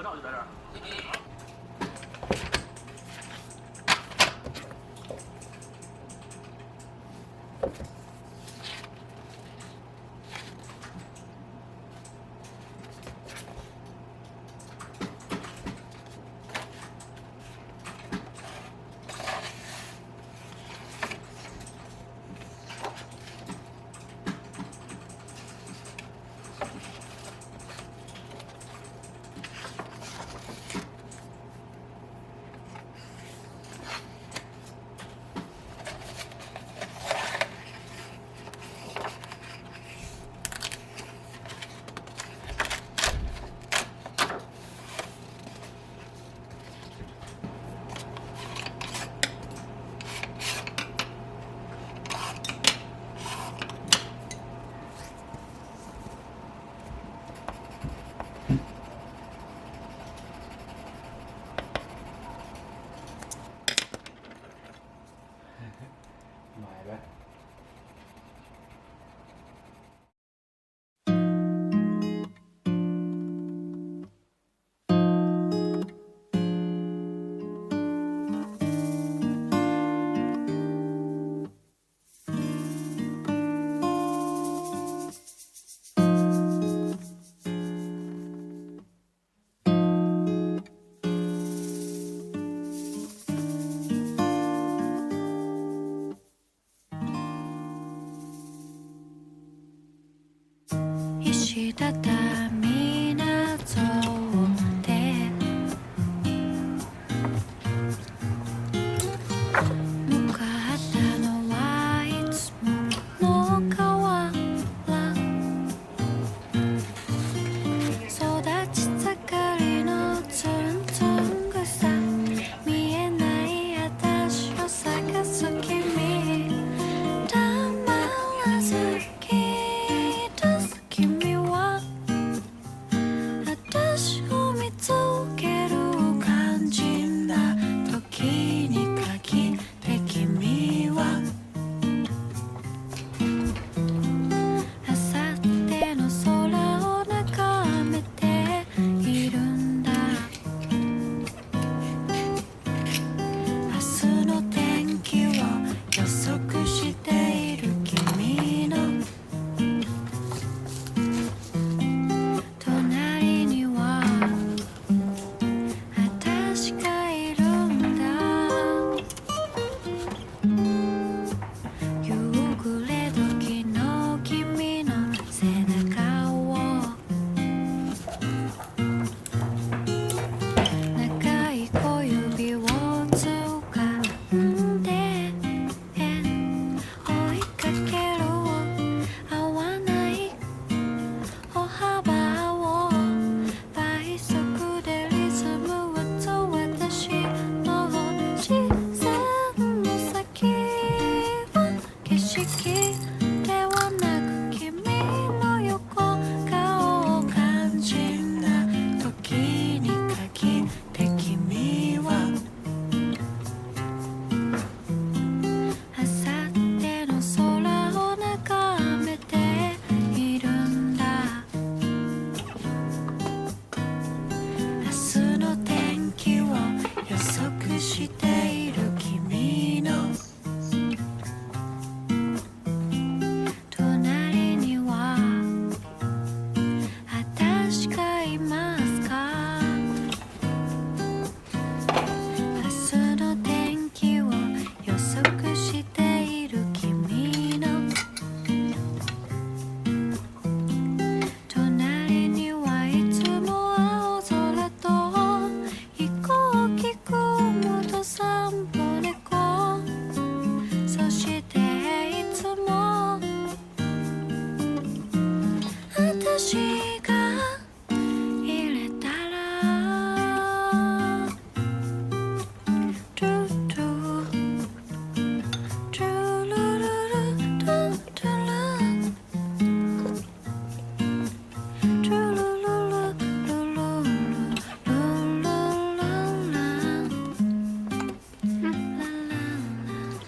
罩就在这儿。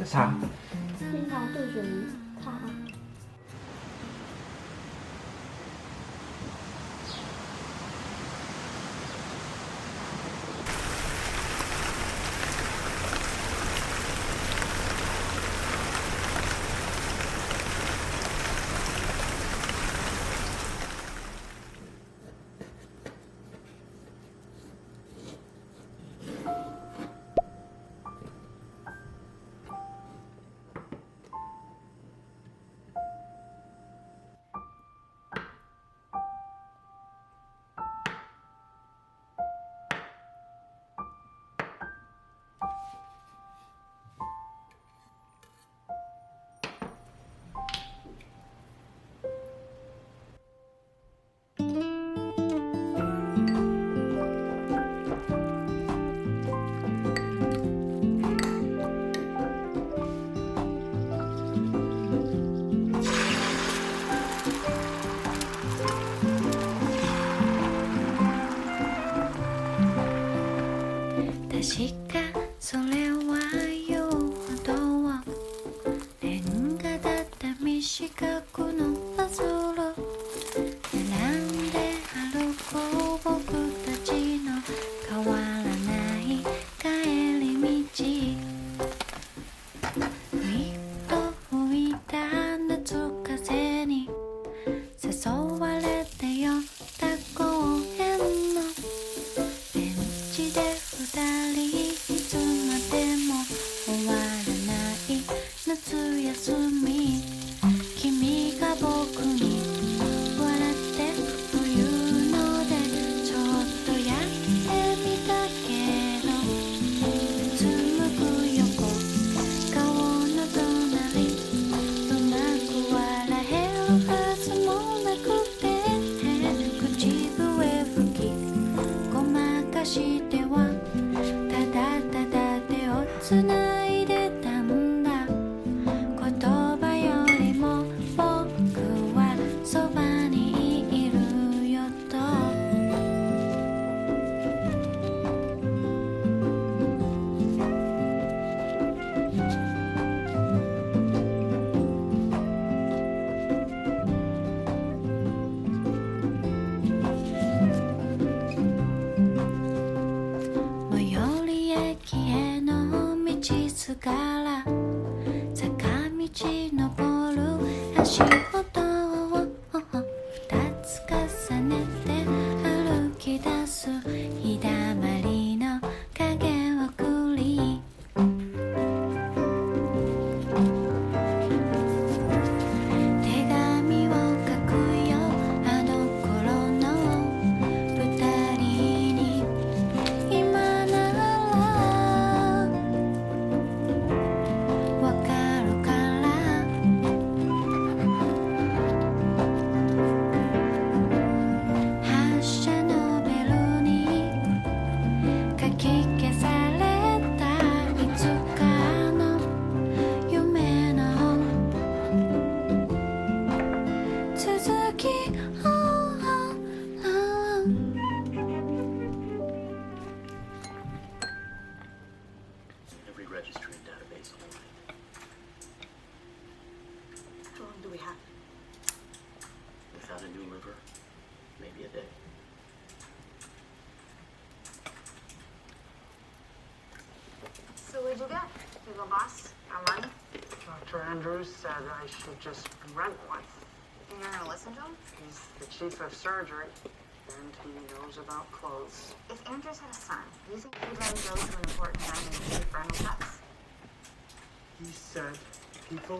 啥？冰糖炖鳕鱼，哈哈。確かそれは言うほどレンガだった三四角のパズル並んで歩く僕たちの変わらない帰り道ふいっと吹いた夏風に誘われて寄った公園のベンチで二人いつまでも終わらない夏休み君が僕に笑ってというのでちょっとやってみたけどうつむく横顔の隣うまく笑えるはずもなくて口笛吹きごまかしてはただただ手をつないでたんだ言葉よりも僕はそばにいるよと最寄り駅への道すがら坂道登る足音を二つ重ねて歩き出す日だまりの影をくり手紙を書くよあの頃の二人に今ならわかるから発車のベルにかき消されたいつかの夢の続きEvery registry and database online. How long do we have? Without a new river, maybe a day. So what'd you get? You go boss? Our money? Dr. Andrews said I should just rent one. And you're gonna listen to him? He's the chief of surgery, and he knows about clothes. If Andrews had a son, do you think he'd let him go to an important time and pay for any cuts? He said people